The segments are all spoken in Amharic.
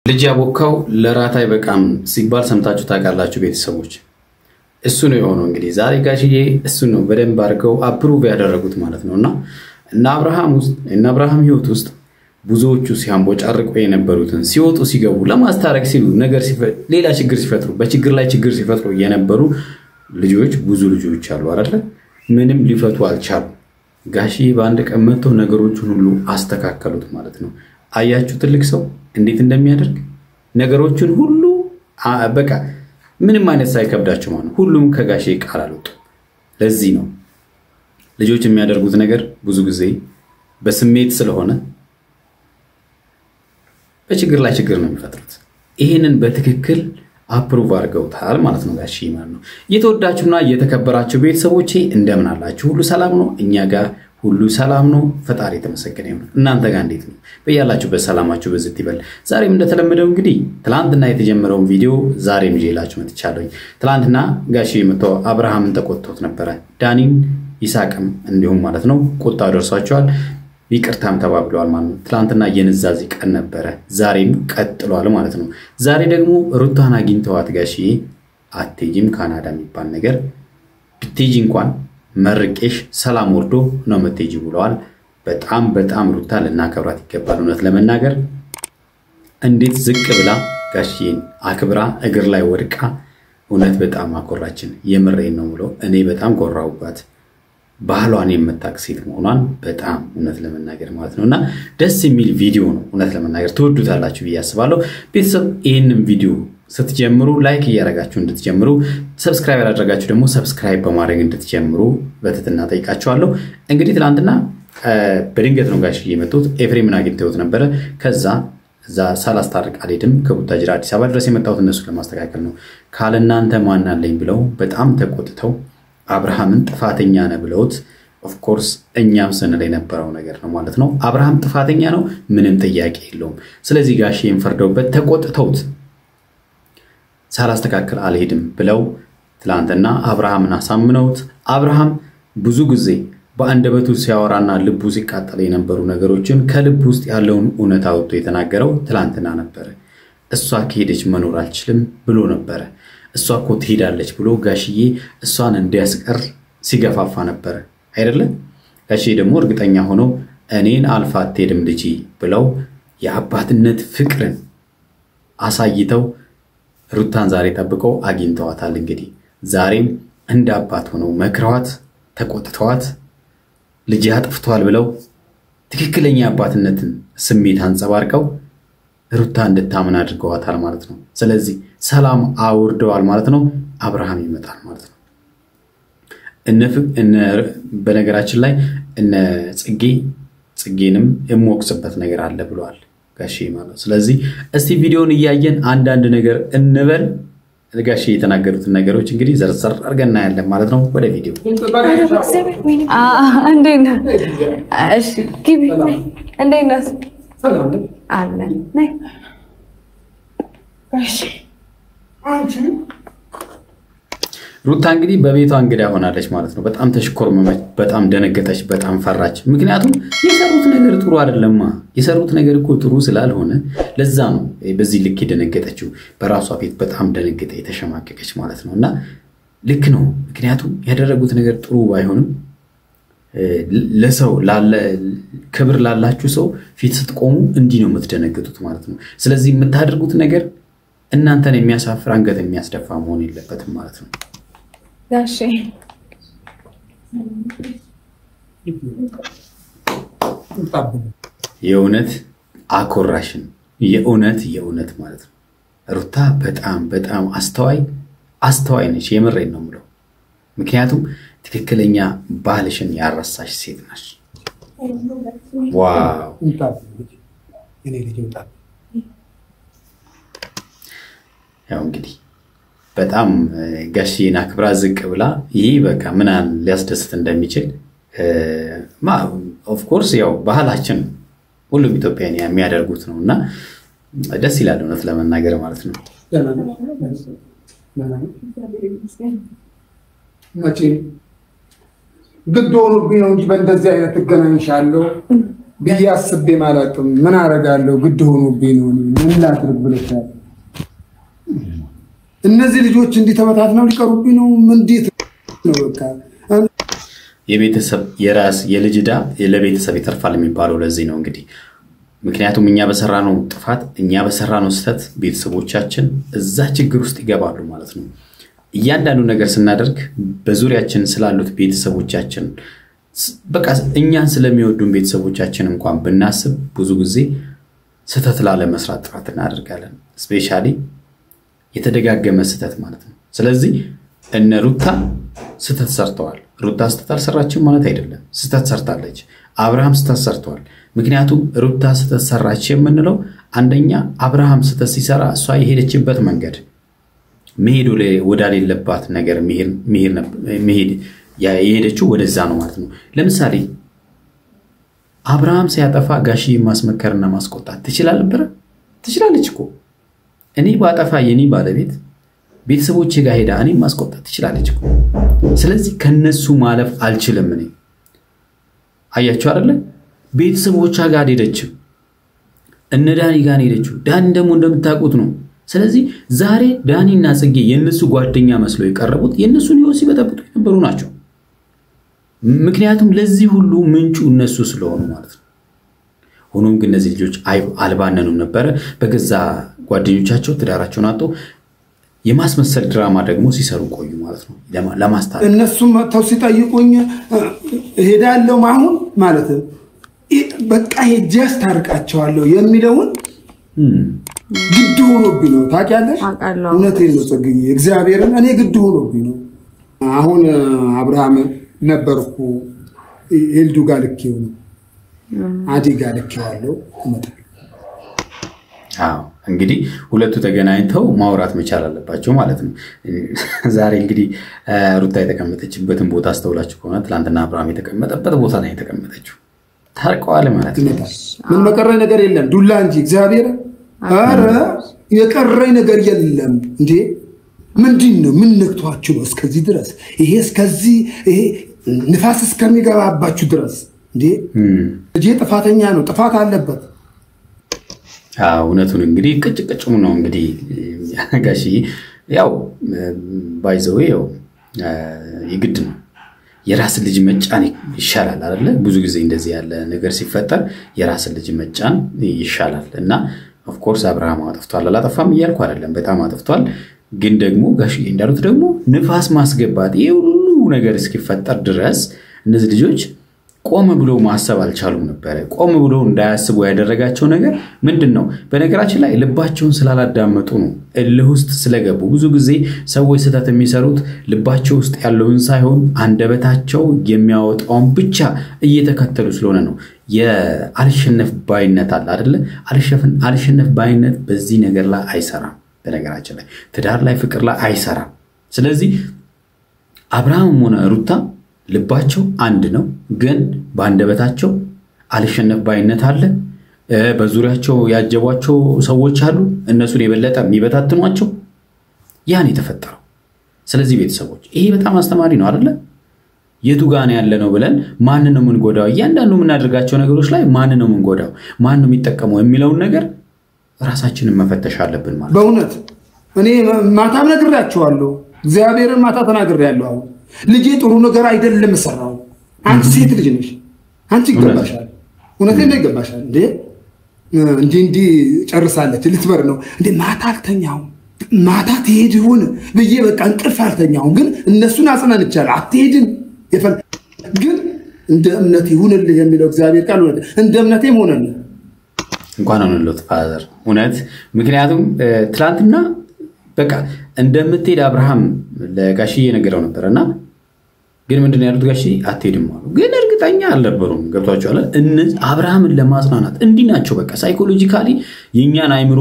ልጅ ያቦካው ለራት አይበቃም ሲባል ሰምታችሁ ታውቃላችሁ ቤተሰቦች እሱ ነው የሆነው እንግዲህ ዛሬ ጋሽዬ እሱ ነው በደንብ አድርገው አፕሩቭ ያደረጉት ማለት ነውና እና አብርሃም ህይወት ውስጥ ብዙዎቹ ሲያንቦጫርቁ የነበሩትን ሲወጡ ሲገቡ ለማስታረቅ ሲሉ ነገር ሌላ ችግር ሲፈጥሩ በችግር ላይ ችግር ሲፈጥሩ የነበሩ ልጆች ብዙ ልጆች አሉ አይደል ምንም ሊፈቱ አልቻሉ ጋሽዬ በአንድ ቀን መጥቶ ነገሮችን ሁሉ አስተካከሉት ማለት ነው አያችሁ ትልቅ ሰው እንዴት እንደሚያደርግ ነገሮችን ሁሉ በቃ ምንም አይነት ሳይከብዳቸው ማለት ሁሉም ከጋሽዬ ቃል አልወጡ ለዚህ ነው ልጆች የሚያደርጉት ነገር ብዙ ጊዜ በስሜት ስለሆነ በችግር ላይ ችግር ነው የሚፈጥሩት ይሄንን በትክክል አፕሩቭ አድርገውታል ማለት ነው ጋሽዬ ማለት ነው የተወዳችሁና የተከበራችሁ ቤተሰቦቼ እንደምን አላችሁ ሁሉ ሰላም ነው እኛ ጋር ሁሉ ሰላም ነው ፈጣሪ ተመሰገነ ይሁን እናንተ ጋር እንዴት ነው በእያላችሁበት ሰላማችሁ በዝት ይበል ዛሬም እንደተለመደው እንግዲህ ትላንትና የተጀመረው ቪዲዮ ዛሬም ይዤላችሁ መጥቻለሁ ትላንትና ጋሽዬ መጥቶ አብርሃምን ተቆጥቶት ነበር ዳኒን ይሳቅም እንዲሁም ማለት ነው ቁጣ ደርሷቸዋል ይቅርታም ተባብለዋል ማለት ነው ትላንትና የንዛዚ ቀን ነበር ዛሬም ቀጥሏል ማለት ነው ዛሬ ደግሞ ሩታን አግኝተዋት ጋሽዬ አትሄጂም ካናዳ የሚባል ነገር ብትሄጂ እንኳን መርቄሽ ሰላም ወርዶ ነው መተጂ ብለዋል በጣም ሩታ ለናከብራት ይገባል እውነት ለመናገር እንዴት ዝቅ ብላ ጋሽዬን አክብራ እግር ላይ ወድቃ እውነት በጣም አኮራችን የምሬን ነው ብሎ እኔ በጣም ቆራውባት ባህሏን የምታክሲት መሆኗን በጣም እውነት ለመናገር ማለት ነውና ደስ የሚል ቪዲዮ ነው እውነት ለመናገር ተወዱታላችሁ ብያስባለሁ ቤተሰብ ይሄንን ቪዲዮ ስትጀምሩ ላይክ ያደርጋችሁ እንድትጀምሩ ሰብስክራይብ ያደርጋችሁ ደግሞ ሰብስክራይብ በማድረግ እንድትጀምሩ በትትና ጠይቃችኋለሁ እንግዲህ ትላንትና በድንገት ነው ጋሽዬ የመጡት ኤፍሬምን አግኝተውት ነበር ከዛ ሳላስታርቅ አልሄድም ከቡታጅራ አዲስ አበባ ድረስ የመጣሁት እነሱ ለማስተካከል ነው ካለናንተ ማን አለኝ ብለው በጣም ተቆጥተው አብርሃምን ጥፋተኛ ነው ብለውት ኦፍ ኮርስ እኛም ስንል የነበረው ነገር ነው ማለት ነው አብርሃም ጥፋተኛ ነው ምንም ጥያቄ የለውም ስለዚህ ጋሽዬን ፈርደውበት ተቆጥተውት ሳላስተካከል አልሄድም ብለው ትላንትና አብርሃምን አሳምነውት አብርሃም ብዙ ጊዜ በአንደበቱ ሲያወራና ልቡ ሲቃጠል የነበሩ ነገሮችን ከልብ ውስጥ ያለውን እውነት አውጥቶ የተናገረው ትላንትና ነበር እሷ ከሄደች መኖር አልችልም ብሎ ነበር እሷ እኮ ትሄዳለች ብሎ ጋሽዬ እሷን እንዲያስቀር ሲገፋፋ ነበር አይደለ ጋሽዬ ደግሞ እርግጠኛ ሆኖ እኔን አልፋ አትሄድም ልጅ ብለው የአባትነት ፍቅርን አሳይተው ሩታን ዛሬ ተጠብቀው አግኝተዋታል እንግዲህ ዛሬም እንደ አባት ሆነው መክረዋት ተቆጥተዋት ልጅ ያጥፍቷል ብለው ትክክለኛ አባትነትን ስሜት አንጸባርቀው ሩታ እንድታምን አድርገዋታል ማለት ነው ስለዚህ ሰላም አውርደዋል ማለት ነው አብርሃም ይመጣል ማለት ነው እነ በነገራችን ላይ እነ ጽጌንም የሞክስበት ነገር አለ ብለዋል ጋሽዬ ማለት ስለዚህ እስቲ ቪዲዮውን እያየን አንድ ነገር እንበል ጋሽዬ የተናገሩትን ነገሮች እንግዲህ ዘርዘር አድርገን እናያለን ማለት ነው ወደ ቪዲዮ እንዴና እሺ ግቢ እንዴና ሰላም አለ ነይ እሺ አንቺ ሩታ እንግዲህ በቤቷ እንግዳ ሆናለች ማለት ነው በጣም ተሽኮርመመች በጣም ደነገጠች በጣም ፈራች ምክንያቱም የሰሩት ነገር ጥሩ አይደለማ የሰሩት ነገር እኮ ጥሩ ስላልሆነ ለዛ ነው በዚህ ልክ ደነገጠችው በራሷ ቤት በጣም ደነገጠ የተሸማቀቀች ማለት ነውና ልክ ነው ምክንያቱም ያደረጉት ነገር ጥሩ ባይሆንም ለሰው ክብር ላላችሁ ሰው ፊት ስትቆሙ እንዲህ ነው የምትደነገጡት ማለት ነው ስለዚህ የምታደርጉት ነገር እናንተን የሚያሳፍር አንገት የሚያስደፋ መሆን የለበትም ማለት ነው ጋሽ የእውነት አኮራሽን የእውነት ማለት ነው ሩታ በጣም አስተዋይ ነች የምሬን ነው የምለው ምክንያቱም ትክክለኛ ባህልሽን ያረሳሽ ሴት ነሽ ዋው ያው እንግዲህ በጣም ጋሽዬን አክብራ ዝቅ ብላ ይሄ በቃ ምን ሊያስደስት እንደሚችል ኦፍ ኮርስ ያው ባህላችን ሁሉም ኢትዮጵያውያን የሚያደርጉት ነውና ደስ ይላል እውነት ለመናገር ማለት ነው ማጪ ግድ ሆኖብኝ ነው እንጂ በእንደዚህ አይነት ገናንሻለሁ ቢያስብ ማለትም ምን አረጋለሁ ግድ ሆኖብኝ ነው ምን ምን ላድርግ ብለሻል? እነዚህ ልጆች እንዲህ ተበታትነው ሊቀሩብኝ ነው። ምን እንዴት ነው? በቃ የቤተሰብ የራስ የልጅ ዕዳ ለቤተሰብ ይተርፋል የሚባለው ለዚህ ነው እንግዲህ። ምክንያቱም እኛ በሰራነው ጥፋት እኛ በሰራነው ስህተት ቤተሰቦቻችን እዛ ችግር ውስጥ ይገባሉ ማለት ነው። እያንዳንዱ ነገር ስናደርግ በዙሪያችን ስላሉት ቤተሰቦቻችን በቃ እኛን ስለሚወዱን ቤተሰቦቻችን እንኳን ብናስብ ብዙ ጊዜ ስህተት ላለመስራት ጥረት እናደርጋለን። ስፔሻሊ የተደጋገመ ስህተት ማለት ነው። ስለዚህ እነ ሩታ ስህተት ሰርተዋል። ሩታ ስህተት አልሰራችም ማለት አይደለም፣ ስህተት ሰርታለች። አብርሃም ስህተት ሰርቷል። ምክንያቱም ሩታ ስህተት ሰራች የምንለው አንደኛ አብርሃም ስህተት ሲሰራ እሷ የሄደችበት መንገድ መሄድ ወዳሌለባት ነገር መሄድ የሄደችው ወደዛ ነው ማለት ነው። ለምሳሌ አብርሃም ሲያጠፋ ጋሺ ማስመከርና ማስቆጣት ትችላለች እኮ። እኔ ባጠፋ የኔ ባለቤት ቤተሰቦቼ ጋር ሄዳ እኔ ማስቆጣት ትችላለች እኮ። ስለዚህ ከነሱ ማለፍ አልችልም እኔ። አያችሁ አይደለ? ቤተሰቦቿ ጋር ሄደችው እነ ዳኒ ጋር ሄደችው። ዳኒ ደግሞ እንደምታውቁት ነው። ስለዚህ ዛሬ ዳኒና ጽጌ የነሱ ጓደኛ መስለው የቀረቡት የነሱን ህይወት ሲበጠብጡ የነበሩ ናቸው። ምክንያቱም ለዚህ ሁሉ ምንጩ እነሱ ስለሆኑ ማለት ነው። ሆኖም ግን እነዚህ ልጆች አልባነኑም ነበር። በገዛ ጓደኞቻቸው ትዳራቸውን አጥቶ የማስመሰል ድራማ ደግሞ ሲሰሩ ቆዩ ማለት ነው። ለማስታረቅ እነሱም መጥተው ሲጠይቁኝ ሄዳለሁ አሁን ማለት በቃ ሄጄ አስታርቃቸዋለሁ የሚለውን ግድ ሆኖብኝ ነው። ታውቂያለሽ? እውነቴን ነው ጽጌ፣ እግዚአብሔርን እኔ ግድ ሆኖብኝ ነው። አሁን አብርሃም ነበርኩ ኤልዱ ጋር ልኬው ነው አዲ ጋር ልኬዋለሁ እመጣለሁ። እንግዲህ ሁለቱ ተገናኝተው ማውራት መቻል አለባቸው ማለት ነው። ዛሬ እንግዲህ ሩታ የተቀመጠችበትን ቦታ አስተውላችሁ ከሆነ ትላንትና አብርሃም የተቀመጠበት ቦታ ላይ የተቀመጠችው ታርቀዋል ማለት ነው። ምን መቀረኝ ነገር የለም ዱላ እንጂ እግዚአብሔር አረ የቀረኝ ነገር የለም እንዴ። ምንድነው? ምን ነክቷችሁ ነው እስከዚህ ድረስ? ይሄ እስከዚህ ይሄ ንፋስ እስከሚገባባችሁ ድረስ እንዴ? ልጄ ጥፋተኛ ነው፣ ጥፋት አለበት። እውነቱን እንግዲህ ቅጭቅጭሙ ነው እንግዲህ ጋሺ ያው ባይዘው ያው የግድ ነው የራስ ልጅ መጫን ይሻላል አይደለ? ብዙ ጊዜ እንደዚህ ያለ ነገር ሲፈጠር የራስ ልጅ መጫን ይሻላል እና ኦፍ ኮርስ አብርሃም አጥፍቷል አላጠፋም እያልኩ አይደለም፣ በጣም አጥፍቷል። ግን ደግሞ ጋሺ እንዳሉት ደግሞ ንፋስ ማስገባት ይሄ ሁሉ ነገር እስኪፈጠር ድረስ እነዚህ ልጆች ቆም ብሎ ማሰብ አልቻሉም ነበር። ቆም ብሎ እንዳያስቡ ያደረጋቸው ነገር ምንድነው? በነገራችን ላይ ልባቸውን ስላላዳመጡ ነው፣ እልህ ውስጥ ስለገቡ። ብዙ ጊዜ ሰዎች ስህተት የሚሰሩት ልባቸው ውስጥ ያለውን ሳይሆን አንደበታቸው የሚያወጣውን ብቻ እየተከተሉ ስለሆነ ነው። የአልሸነፍ ባይነት አለ አይደለ? አልሸነፍ ባይነት በዚህ ነገር ላይ አይሰራም። በነገራችን ላይ ትዳር ላይ ፍቅር ላይ አይሰራም። ስለዚህ አብርሃም ሆነ ሩታ ልባቸው አንድ ነው፣ ግን በአንደበታቸው አልሸነፍ ባይነት አለ። በዙሪያቸው ያጀቧቸው ሰዎች አሉ፣ እነሱን የበለጠ የሚበታትኗቸው። ያን የተፈጠረው። ስለዚህ ቤተሰቦች ይሄ በጣም አስተማሪ ነው አይደለ? የቱ ጋር ነው ያለ ነው ብለን ማን ነው ምን ጎዳው፣ እያንዳንዱ የምናደርጋቸው ነገሮች ላይ ማን ነው ምን ጎዳው፣ ማን ነው የሚጠቀመው የሚለውን ነገር ራሳችንን መፈተሽ አለብን ማለት። በእውነት እኔ ማታም ነግሬያቸዋለሁ፣ እግዚአብሔርን ማታ ተናግሬያለሁ። አሁን ልጄ ጥሩ ነገር አይደለም ሰራው። አንቺ ሴት ልጅ ነሽ፣ አንቺ ይገባሻል። እውነቴን ነው ይገባሻል። እንዴ ጨርሳለች ልትበር ነው እንዴ? ማታ አልተኛው ማታ ትሄድ ይሁን ብዬ በቃ እንቅልፍ አልተኛው። ግን እነሱን አጽናንቻለሁ። አትሄድም ግን እንደ እምነቴ ይሁንልህ የሚለው እግዚአብሔር ቃል ወደ እንደ እምነቴም ሆነልህ። እንኳን ሆነለት ፋዘር እውነት። ምክንያቱም ትላንትና በቃ እንደምትሄድ አብርሃም ለጋሽዬ ነገረው ነበርና ግን ምንድነው ያሉት? ጋሺ አትሄድም አሉ። ግን እርግጠኛ አልነበሩም። ገብቷቸዋል። አብርሃምን ለማጽናናት እንዲህ ናቸው። በቃ ሳይኮሎጂካሊ የኛን አይምሮ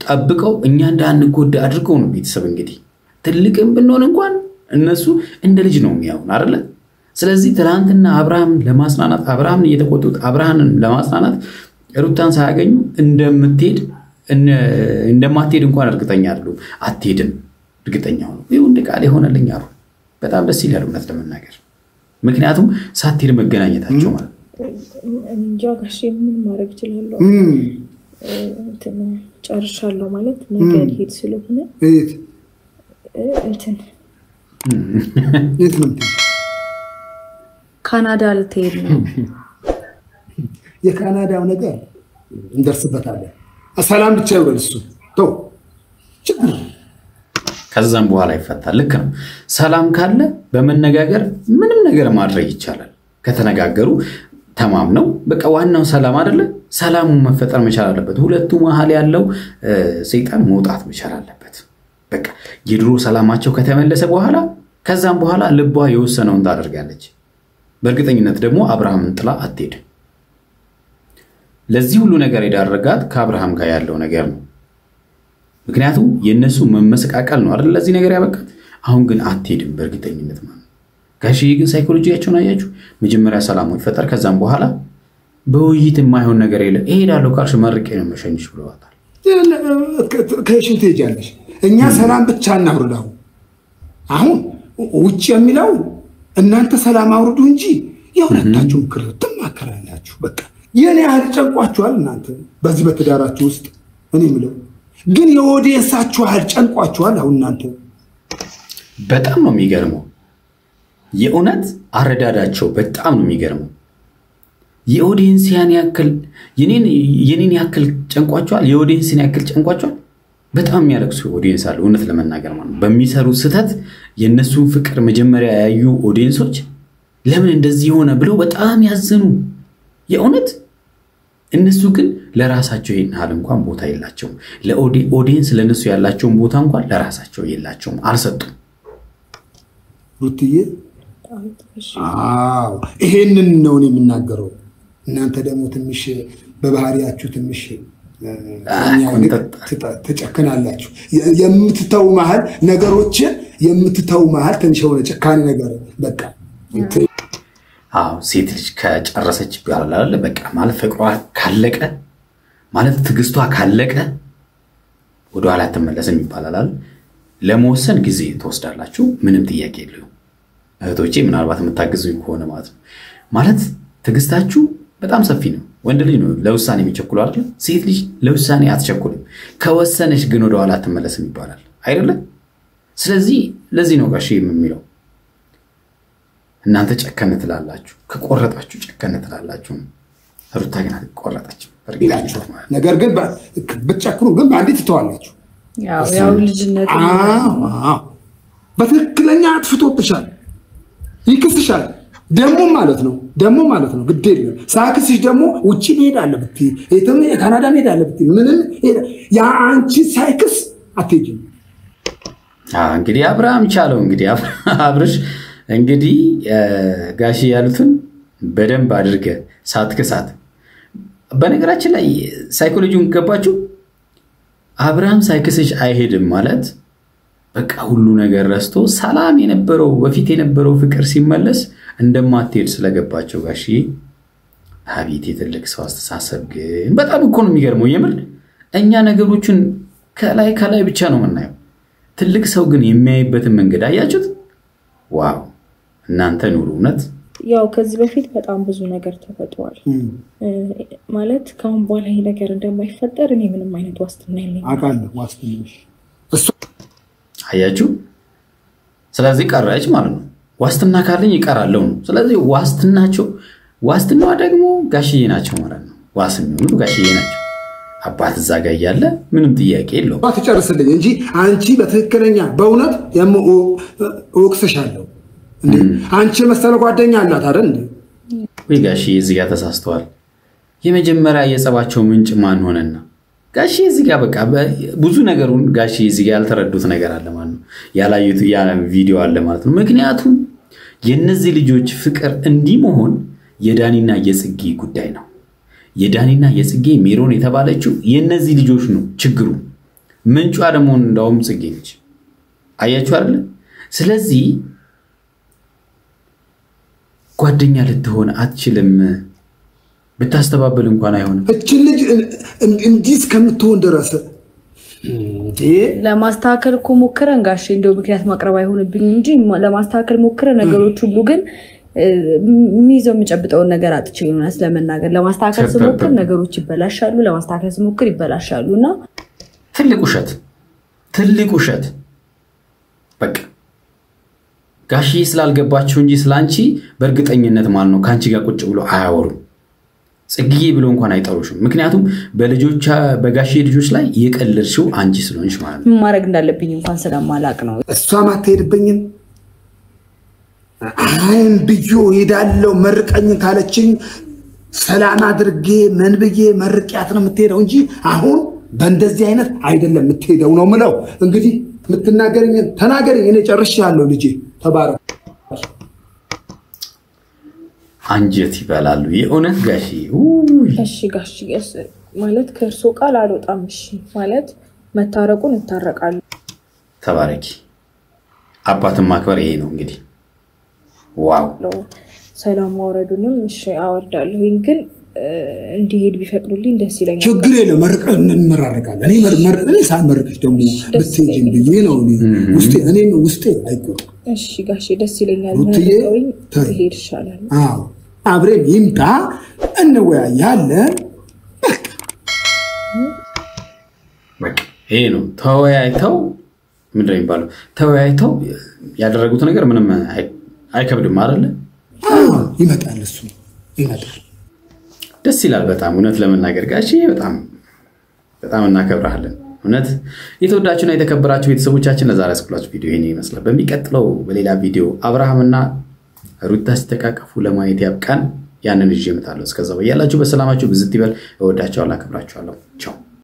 ጠብቀው እኛ እንዳንጎዳ አድርገው ነው። ቤተሰብ እንግዲህ ትልቅም ብንሆን እንኳን እነሱ እንደ ልጅ ነው የሚያዩን አይደለ? ስለዚህ ትላንትና አብርሃም ለማጽናናት አብርሃምን እየተቆጡት አብርሃምን ለማጽናናት ሩታን ሳያገኙ እንደማትሄድ እንኳን እርግጠኛ አይደሉም። አትሄድም እርግጠኛ ሆኖ ይሁን እንደ ቃል ይሆነልኝ አሉ። በጣም ደስ ይላል እውነት ለመናገር። ምክንያቱም ሳትሄድ መገናኘታቸው ማለት እንጃ ጋሼ ምን ማድረግ ይችላል? እንትን ጨርሻለሁ ማለት ነገ ሄድ ስለሆነ እንትን ካናዳ ልትሄድ ነው። የካናዳው ነገር እንደርስበታለን። ሰላም ብቻ ይወል እሱ ተው ከዛም በኋላ ይፈታል። ልክ ነው። ሰላም ካለ በመነጋገር ምንም ነገር ማድረግ ይቻላል። ከተነጋገሩ ተማምነው በቃ ዋናው ሰላም አይደለ? ሰላሙ መፈጠር መቻል አለበት። ሁለቱ መሃል ያለው ሰይጣን መውጣት መቻል አለበት። በቃ የድሮ ሰላማቸው ከተመለሰ በኋላ ከዛም በኋላ ልቧ የወሰነውን ታደርጋለች። በእርግጠኝነት ደግሞ አብርሃምን ጥላ አትሄድ። ለዚህ ሁሉ ነገር የዳረጋት ከአብርሃም ጋር ያለው ነገር ነው። ምክንያቱም የነሱ መመስቃቀል ነው አይደል ለዚህ ነገር ያበቃት። አሁን ግን አትሄድም በእርግጠኝነት ማለት ጋሽዬ ግን ሳይኮሎጂያቸውን አያችሁ። መጀመሪያ ሰላሙ ይፈጠር ከዛም በኋላ በውይይት የማይሆን ነገር የለ እሄዳለሁ ካልሽ መርቄ ነው መሸኝሽ ብለዋታል። ከሽንት ሄጃለሽ እኛ ሰላም ብቻ እናውርዳው። አሁን ውጭ የሚለው እናንተ ሰላም አውርዱ እንጂ የሁለታችሁ ምክር ትማከራላችሁ። በቃ የኔ ያህል ጨንቋችኋል እናንተ በዚህ በትዳራችሁ ውስጥ እኔ ምለው ግን የኦዲየንሳችሁ ያህል ጨንቋችኋል። አሁን እናንተ በጣም ነው የሚገርመው። የእውነት አረዳዳቸው በጣም ነው የሚገርመው። የኦዲየንስ ያን ያክል የኔን ያክል ጨንቋቸዋል። የኦዲየንስን ያክል ጨንቋቸዋል። በጣም የሚያለቅሱ ኦዲየንስ አለ እውነት ለመናገር ማለት በሚሰሩት ስህተት የነሱን ፍቅር መጀመሪያ ያዩ ኦዲየንሶች ለምን እንደዚህ ሆነ ብለው በጣም ያዘኑ። የእውነት እነሱ ግን ለራሳቸው ይሄን ያህል እንኳን ቦታ የላቸውም። ለኦዲየንስ ለነሱ ያላቸውን ቦታ እንኳን ለራሳቸው የላቸውም፣ አልሰጡም። ሩትዬ ይሄንን ነው የምናገረው። እናንተ ደግሞ ትንሽ በባህሪያችሁ ትንሽ ተጨከናላችሁ። የምትተው መሃል ነገሮችን የምትተው መሃል ትንሽ ሆነ ጨካኔ ነገር በቃ ሴት ልጅ ከጨረሰች ይባላል በቃ ማለት ፍቅሯ ካለቀ ማለት ትግስቷ ካለቀ ወደ ኋላ ተመለሰም ይባላል። ለመወሰን ጊዜ ተወስዳላችሁ ምንም ጥያቄ የለውም። እህቶቼ ምናልባት የምታግዙኝ ከሆነ ማለት ትግስታችሁ በጣም ሰፊ ነው። ወንድ ልጅ ነው ለውሳኔ የሚቸኩለው አይደል? ሴት ልጅ ለውሳኔ አትቸኩልም። ከወሰነች ግን ወደ ኋላ ተመለሰም ይባላል አይደለ? ስለዚህ ለዚህ ነው ጋሽ የሚለው እናንተ ጨከነ ትላላችሁ፣ ከቆረጣችሁ ጨከነ ትላላችሁ። ሩታ ግን አልቆረጣችም። ነገር ግን በጨክሩ ግን በአንዲት ትተዋላችሁ። ያው ልጅነት በትክክለኛ አጥፍቶብሻል፣ ይክስሻል ደሞ ማለት ነው ግድ የለም። ሳክስሽ ደግሞ ውጪ መሄድ አለበት ካናዳ መሄድ አለበት ምንም ያ አንቺ ሳይክስ አትሄጂም። እንግዲህ አብርሃም ቻለው እንግዲህ አብርሽ እንግዲህ ጋሺ ያሉትን በደንብ አድርገ ሳትከሳት። በነገራችን ላይ ሳይኮሎጂውን ገባችሁ? አብርሃም ሳይክስሽ አይሄድም ማለት በቃ ሁሉ ነገር ረስቶ ሰላም የነበረው በፊት የነበረው ፍቅር ሲመለስ እንደማትሄድ ስለገባቸው ጋሺ አቤት የትልቅ ሰው አስተሳሰብ ግን በጣም እኮ ነው የሚገርመው። የምር እኛ ነገሮችን ከላይ ብቻ ነው የምናየው። ትልቅ ሰው ግን የሚያይበትን መንገድ አያችሁት? ዋው እናንተ ኑሩ እውነት። ያው ከዚህ በፊት በጣም ብዙ ነገር ተፈጥሯል ማለት ካሁን በኋላ ይሄ ነገር እንደማይፈጠር እኔ ምንም አይነት ዋስትና የለኝም። አቃለሁ ዋስትናሽ አያችሁ። ስለዚህ ቀራጭ ማለት ነው ዋስትና ካለኝ ይቀራለው ነው። ስለዚህ ዋስትናው ደግሞ ጋሽዬ ናቸው ማለት ነው። ዋስም ነው ጋሽዬ ናቸው። አባት እዛ ጋር ያለ ምንም ጥያቄ የለው። አትጨርስልኝ እንጂ አንቺ በትክክለኛ በእውነት ወቅሰሻለሁ እንዴ አንቺ መሰለ ጓደኛ አላት አይደል እንዴ? ወይ ጋሽዬ እዚህ ጋር ተሳስተዋል። የመጀመሪያ የጸባቸው ምንጭ ማን ሆነና ጋሽዬ እዚህ ጋር በቃ ብዙ ነገሩን ጋሽዬ እዚህ ጋር ያልተረዱት ነገር አለ ማለት ነው። ያላዩት ያ ቪዲዮ አለ ማለት ነው። ምክንያቱም የነዚህ ልጆች ፍቅር እንዲህ መሆን የዳኒና የጽጌ ጉዳይ ነው። የዳኒና የጽጌ ሜሮን የተባለችው የነዚህ ልጆች ነው ችግሩ። ምንጯ ደግሞ እንዳውም ጽጌ ነች። አያችሁ አይደል? ስለዚህ ጓደኛ ልትሆን አትችልም። ብታስተባበል እንኳን አይሆንም። እቺ ልጅ እንዲህ እስከምትሆን ድረስ ለማስተካከል እኮ ሞክረን ጋሼ እንደው ምክንያት ማቅረብ አይሆንብኝ እንጂ ለማስተካከል ሞክረን ነገሮች ሁሉ ግን ሚዘው የምጨብጠውን ነገር አጥቼ ይሆናል ለመናገር ለማስተካከል ስሞክር ነገሮች ይበላሻሉ ለማስተካከል ስሞክር ይበላሻሉና ትልቅ ውሸት በቃ ጋሺ ስላልገባችሁ እንጂ ስላንቺ በእርግጠኝነት ማለት ነው ካንቺ ጋር ቁጭ ብሎ አያወሩም ጽግዬ ብሎ እንኳን አይጠሩሽም ምክንያቱም በጋሺ ልጆች ላይ የቀለልሽው አንቺ ስለሆንሽ ማለት ነው ማድረግ እንዳለብኝ እንኳን ስለማላቅ ነው እሷ ማትሄድብኝም አይን ብዩ ሄዳለው መርቀኝ ካለችኝ ሰላም አድርጌ ምን ብዬ መርቂያት ነው የምትሄደው እንጂ አሁን በእንደዚህ አይነት አይደለም የምትሄደው ነው ምለው እንግዲህ ምትናገርኝ ተናገርኝ እኔ ጨርሻለሁ ልጄ ተባረክ አንጀት ይበላሉ የኡነት ጋሺ እሺ ጋሺ ማለት ከርሶ ቃል አልወጣም እሺ ማለት መታረቁን እንታረቃሉ ተባረኪ አባትን ማክበር ይሄ ነው እንግዲህ ዋው ሰላም ወረዱንም እሺ አወርዳለሁ ግን እንዲሄድ ቢፈቅዱልኝ ደስ ይለኛል ችግር የለም መርቀን እንመራረቃለን እኔ ሳልመርቅሽ ደግሞ ብትሄጂም ብዬ ነው እኔ ውስጤ አይቆጥም እሺ ጋሺ ደስ ይለኛል ማለት ትሄድ ይሻላል አዎ አብረን ይምጣ እንወያያለን በቃ ይሄ ነው ተወያይተው ምንድነው የሚባለው ተወያይተው ያደረጉት ነገር ምንም አይከብድም አይደለ ይመጣል እሱ ይመጣል ደስ ይላል በጣም እውነት ለመናገር ጋሺ በጣም እናከብራለን እውነት የተወዳችሁና የተከበራችሁ ቤተሰቦቻችን ለዛሬ ያስኩላችሁ ቪዲዮ ይሄን ይመስላል በሚቀጥለው በሌላ ቪዲዮ አብርሃምና ሩታ ሲተቃቀፉ ለማየት ያብቃን ያንን ይዤ እመጣለሁ እስከዛው ያላችሁ በሰላማችሁ ብዝት ይበል እወዳችኋለሁ አከብራችኋለሁ ቻው